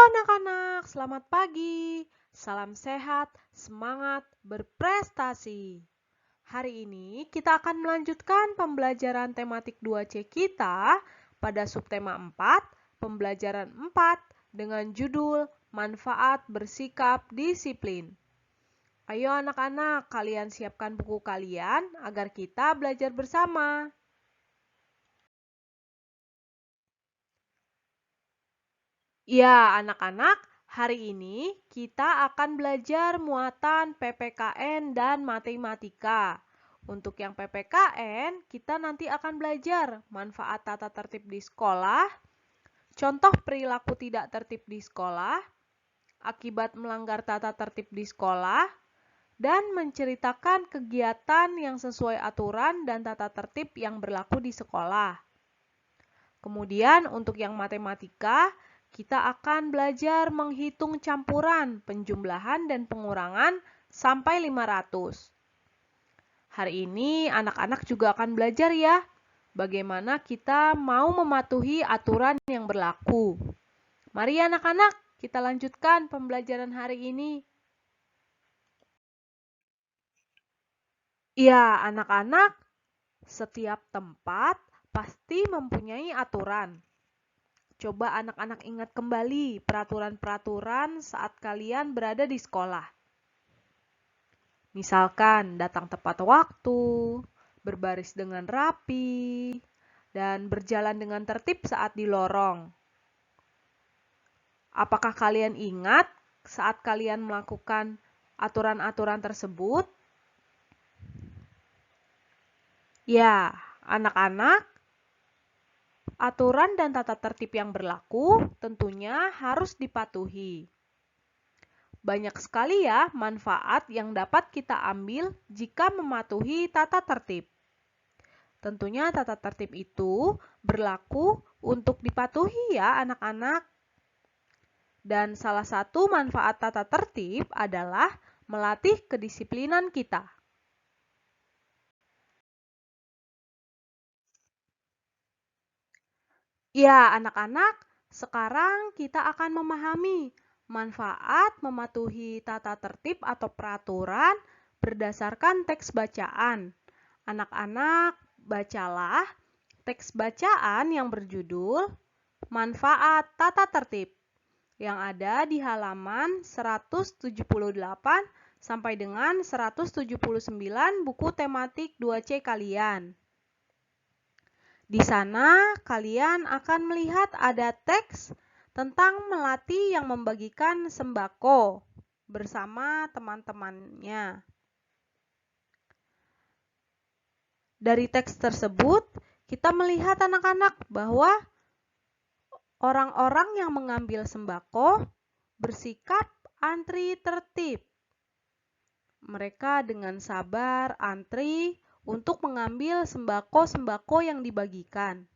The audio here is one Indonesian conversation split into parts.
anak-anak, selamat pagi. Salam sehat, semangat, berprestasi. Hari ini kita akan melanjutkan pembelajaran tematik 2C kita pada subtema 4, pembelajaran 4 dengan judul Manfaat Bersikap Disiplin. Ayo anak-anak, kalian siapkan buku kalian agar kita belajar bersama. Ya, anak-anak, hari ini kita akan belajar muatan PPKN dan matematika. Untuk yang PPKN, kita nanti akan belajar manfaat tata tertib di sekolah, contoh perilaku tidak tertib di sekolah, akibat melanggar tata tertib di sekolah, dan menceritakan kegiatan yang sesuai aturan dan tata tertib yang berlaku di sekolah. Kemudian untuk yang matematika, kita akan belajar menghitung campuran, penjumlahan, dan pengurangan sampai 500. Hari ini anak-anak juga akan belajar ya, bagaimana kita mau mematuhi aturan yang berlaku. Mari anak-anak, kita lanjutkan pembelajaran hari ini. Ya, anak-anak, setiap tempat pasti mempunyai aturan. Coba anak-anak ingat kembali peraturan-peraturan saat kalian berada di sekolah. Misalkan datang tepat waktu, berbaris dengan rapi, dan berjalan dengan tertib saat di lorong. Apakah kalian ingat saat kalian melakukan aturan-aturan tersebut? Ya, anak-anak, aturan dan tata tertib yang berlaku tentunya harus dipatuhi. Banyak sekali ya manfaat yang dapat kita ambil jika mematuhi tata tertib. Tentunya tata tertib itu berlaku untuk dipatuhi ya anak-anak. Dan salah satu manfaat tata tertib adalah melatih kedisiplinan kita. Ya, anak-anak, sekarang kita akan memahami manfaat mematuhi tata tertib atau peraturan berdasarkan teks bacaan. Anak-anak, bacalah teks bacaan yang berjudul Manfaat Tata Tertib yang ada di halaman 178 sampai dengan 179 buku tematik 2C kalian. Di sana, kalian akan melihat ada teks tentang melati yang membagikan sembako bersama teman-temannya. Dari teks tersebut, kita melihat anak-anak bahwa orang-orang yang mengambil sembako bersikap antri tertib. Mereka dengan sabar antri untuk mengambil sembako-sembako yang dibagikan.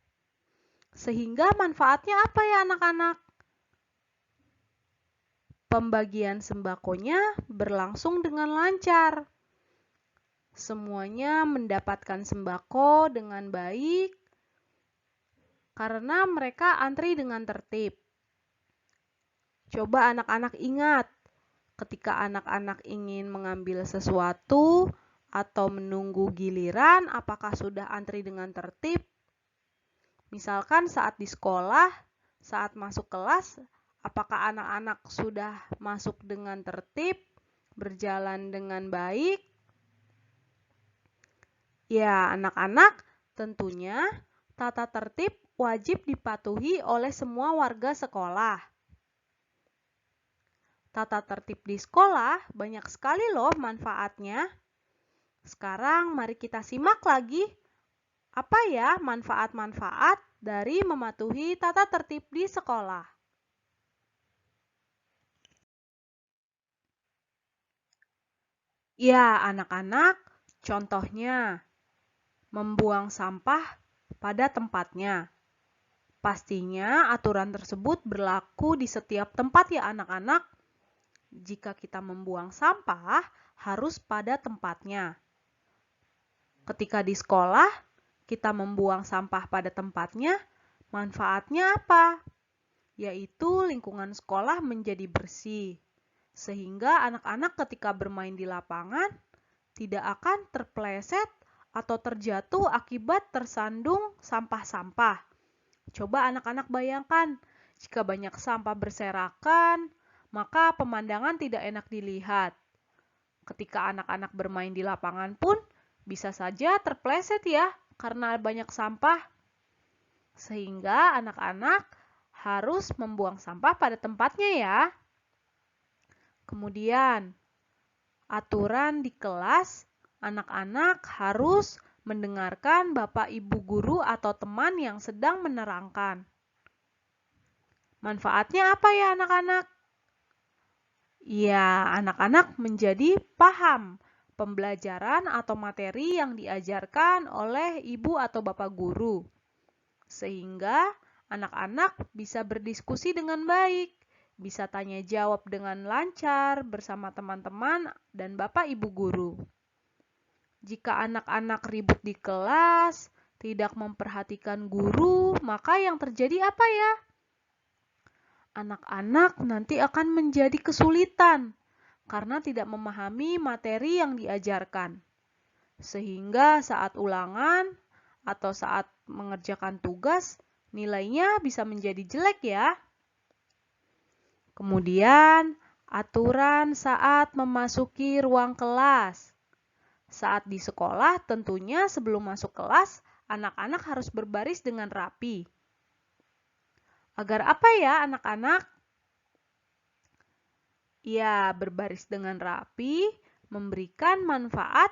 Sehingga manfaatnya apa ya anak-anak? Pembagian sembakonya berlangsung dengan lancar. Semuanya mendapatkan sembako dengan baik karena mereka antri dengan tertib. Coba anak-anak ingat, ketika anak-anak ingin mengambil sesuatu atau menunggu giliran, apakah sudah antri dengan tertib? Misalkan saat di sekolah, saat masuk kelas, apakah anak-anak sudah masuk dengan tertib, berjalan dengan baik? Ya, anak-anak, tentunya tata tertib wajib dipatuhi oleh semua warga sekolah. Tata tertib di sekolah banyak sekali loh manfaatnya. Sekarang mari kita simak lagi apa ya manfaat-manfaat dari mematuhi tata tertib di sekolah. Ya, anak-anak, contohnya membuang sampah pada tempatnya. Pastinya aturan tersebut berlaku di setiap tempat ya anak-anak. Jika kita membuang sampah, harus pada tempatnya. Ketika di sekolah, kita membuang sampah pada tempatnya, manfaatnya apa? yaitu lingkungan sekolah menjadi bersih, sehingga anak-anak ketika bermain di lapangan tidak akan terpeleset atau terjatuh akibat tersandung sampah-sampah. Coba anak-anak bayangkan, jika banyak sampah berserakan, maka pemandangan tidak enak dilihat. Ketika anak-anak bermain di lapangan pun bisa saja terpeleset ya, karena banyak sampah. Sehingga anak-anak harus membuang sampah pada tempatnya ya. Kemudian, aturan di kelas, anak-anak harus mendengarkan Bapak Ibu guru atau teman yang sedang menerangkan. Manfaatnya apa ya anak-anak? Ya, anak-anak menjadi paham pembelajaran atau materi yang diajarkan oleh ibu atau bapak guru. Sehingga anak-anak bisa berdiskusi dengan baik, bisa tanya jawab dengan lancar bersama teman-teman dan bapak ibu guru. Jika anak-anak ribut di kelas, tidak memperhatikan guru, maka yang terjadi apa ya? Anak-anak nanti akan menjadi kesulitan karena tidak memahami materi yang diajarkan. Sehingga saat ulangan atau saat mengerjakan tugas, nilainya bisa menjadi jelek ya. Kemudian, aturan saat memasuki ruang kelas. Saat di sekolah, tentunya sebelum masuk kelas, anak-anak harus berbaris dengan rapi. Agar apa ya anak-anak? Ya, berbaris dengan rapi memberikan manfaat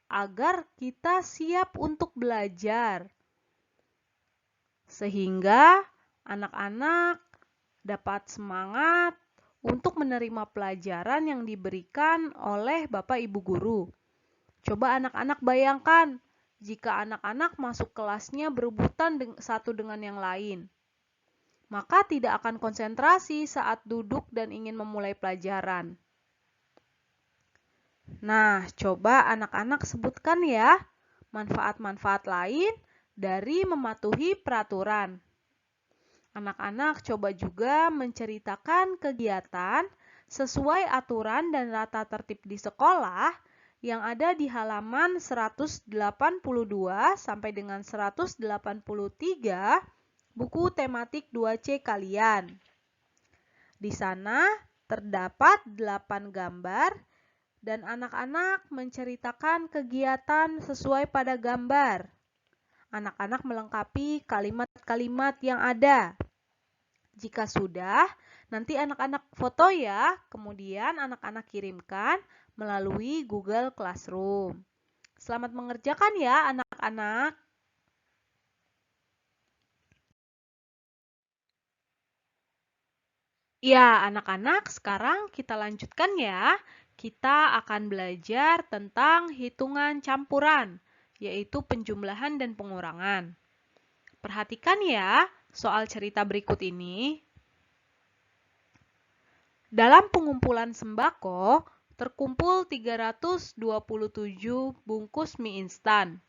agar kita siap untuk belajar. Sehingga anak-anak dapat semangat untuk menerima pelajaran yang diberikan oleh Bapak Ibu guru. Coba anak-anak bayangkan jika anak-anak masuk kelasnya berebutan satu dengan yang lain. Maka tidak akan konsentrasi saat duduk dan ingin memulai pelajaran. Nah, coba anak-anak sebutkan ya manfaat-manfaat lain dari mematuhi peraturan. Anak-anak coba juga menceritakan kegiatan sesuai aturan dan tata tertib di sekolah yang ada di halaman 182 sampai dengan 183 buku tematik 2C kalian. Di sana terdapat 8 gambar dan anak-anak menceritakan kegiatan sesuai pada gambar. Anak-anak melengkapi kalimat-kalimat yang ada. Jika sudah, nanti anak-anak foto ya, kemudian anak-anak kirimkan melalui Google Classroom. Selamat mengerjakan ya anak-anak. Ya, anak-anak, sekarang kita lanjutkan ya. Kita akan belajar tentang hitungan campuran, yaitu penjumlahan dan pengurangan. Perhatikan ya soal cerita berikut ini. Dalam pengumpulan sembako, terkumpul 327 bungkus mie instan.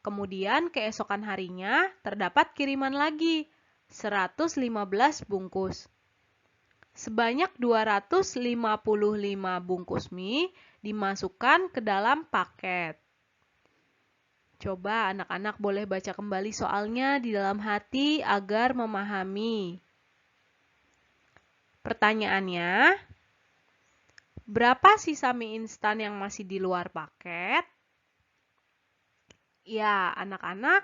Kemudian keesokan harinya terdapat kiriman lagi, 115 bungkus. Sebanyak 255 bungkus mie dimasukkan ke dalam paket. Coba anak-anak boleh baca kembali soalnya di dalam hati agar memahami. Pertanyaannya, berapa sisa mie instan yang masih di luar paket? Ya, anak-anak,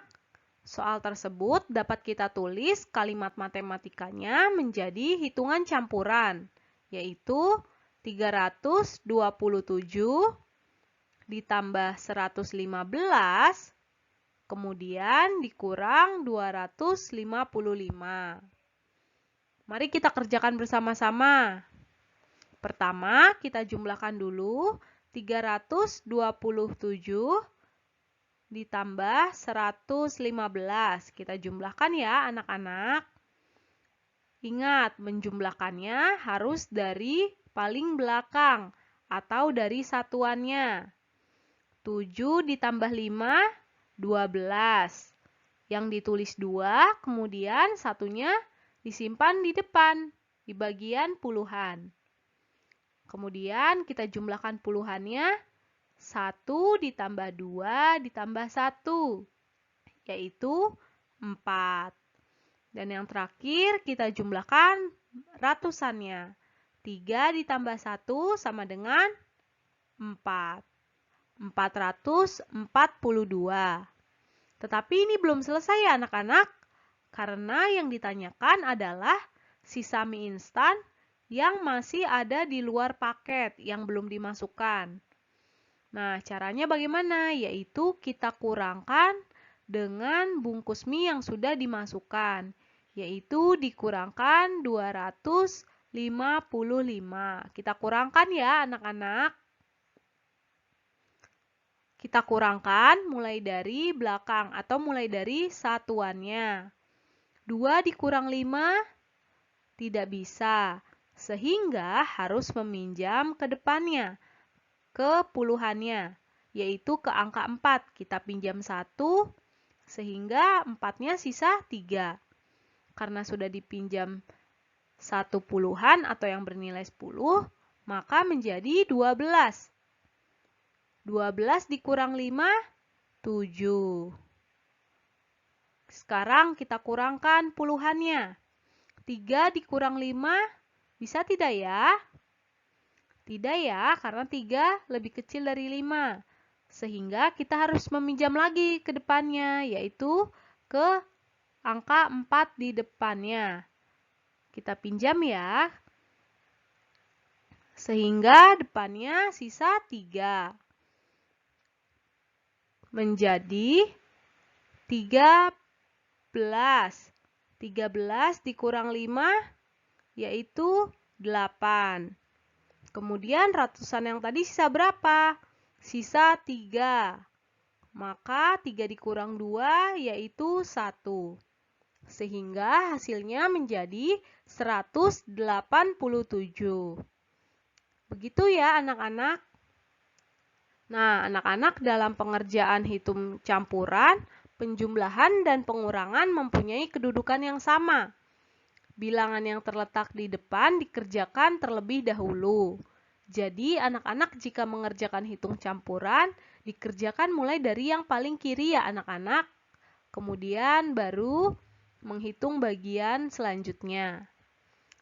soal tersebut dapat kita tulis kalimat matematikanya menjadi hitungan campuran, yaitu 327 ditambah 115, kemudian dikurang 255. Mari kita kerjakan bersama-sama. Pertama, kita jumlahkan dulu 327 ditambah 115. Kita jumlahkan ya anak-anak. Ingat, menjumlahkannya harus dari paling belakang atau dari satuannya. 7 ditambah 5, 12. Yang ditulis 2, kemudian satunya disimpan di depan, di bagian puluhan. Kemudian kita jumlahkan puluhannya, 1 ditambah 2 ditambah 1, yaitu 4. Dan yang terakhir kita jumlahkan ratusannya. 3 ditambah 1 sama dengan 4. 442. Tetapi ini belum selesai ya anak-anak, karena yang ditanyakan adalah sisa mie instan yang masih ada di luar paket yang belum dimasukkan. Nah, caranya bagaimana? Yaitu kita kurangkan dengan bungkus mie yang sudah dimasukkan, yaitu dikurangkan 255. Kita kurangkan ya anak-anak. Kita kurangkan mulai dari belakang atau mulai dari satuannya. 2 dikurang 5 tidak bisa, sehingga harus meminjam ke depannya, ke puluhannya, yaitu ke angka 4. Kita pinjam 1, sehingga 4-nya sisa 3. Karena sudah dipinjam 1 puluhan atau yang bernilai 10, maka menjadi 12. 12 dikurang 5, 7. Sekarang kita kurangkan puluhannya. 3 dikurang 5, bisa tidak ya? Tidak ya, karena 3 lebih kecil dari 5. Sehingga kita harus meminjam lagi ke depannya, yaitu ke angka 4 di depannya. Kita pinjam ya. Sehingga depannya sisa 3. Menjadi 13. 13 dikurang 5 yaitu 8. Kemudian ratusan yang tadi sisa berapa? Sisa 3. Maka 3 dikurang 2 yaitu 1. Sehingga hasilnya menjadi 187. Begitu ya anak-anak. Nah, anak-anak dalam pengerjaan hitung campuran, penjumlahan dan pengurangan mempunyai kedudukan yang sama. Bilangan yang terletak di depan dikerjakan terlebih dahulu. Jadi, anak-anak jika mengerjakan hitung campuran, dikerjakan mulai dari yang paling kiri ya anak-anak. Kemudian baru menghitung bagian selanjutnya.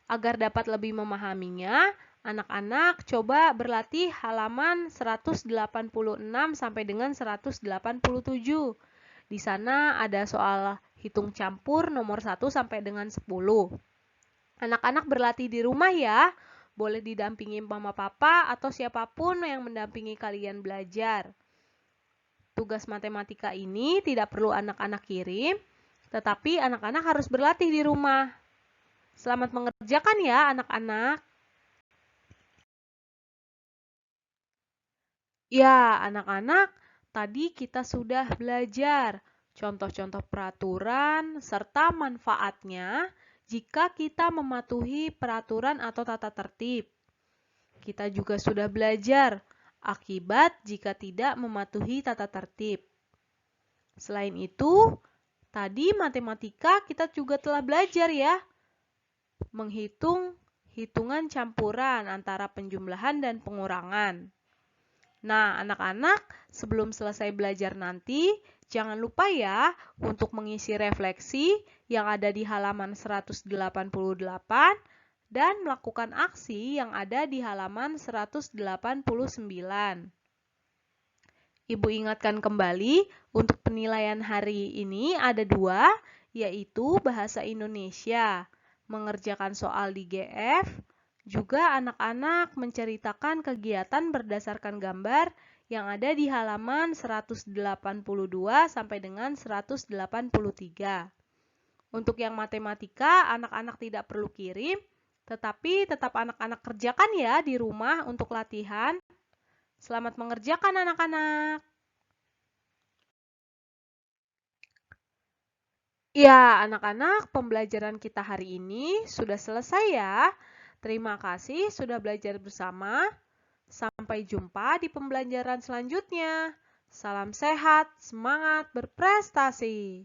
Agar dapat lebih memahaminya, anak-anak coba berlatih halaman 186 sampai dengan 187. Di sana ada soal hitung campur nomor 1 sampai dengan 10. Anak-anak berlatih di rumah ya. Boleh didampingi mama papa atau siapapun yang mendampingi kalian belajar. Tugas matematika ini tidak perlu anak-anak kirim, tetapi anak-anak harus berlatih di rumah. Selamat mengerjakan ya anak-anak. Ya, anak-anak, tadi kita sudah belajar contoh-contoh peraturan serta manfaatnya jika kita mematuhi peraturan atau tata tertib. Kita juga sudah belajar akibat jika tidak mematuhi tata tertib. Selain itu, tadi matematika kita juga telah belajar ya, menghitung hitungan campuran antara penjumlahan dan pengurangan. Nah, anak-anak, sebelum selesai belajar nanti, jangan lupa ya untuk mengisi refleksi yang ada di halaman 188 dan melakukan aksi yang ada di halaman 189. Ibu ingatkan kembali, untuk penilaian hari ini ada 2, yaitu Bahasa Indonesia, mengerjakan soal di GF, juga anak-anak menceritakan kegiatan berdasarkan gambar yang ada di halaman 182 sampai dengan 183. Untuk yang matematika, anak-anak tidak perlu kirim, tetapi tetap anak-anak kerjakan ya di rumah untuk latihan. Selamat mengerjakan anak-anak. Ya, anak-anak, pembelajaran kita hari ini sudah selesai ya. Terima kasih sudah belajar bersama. Sampai jumpa di pembelajaran selanjutnya. Salam sehat, semangat berprestasi.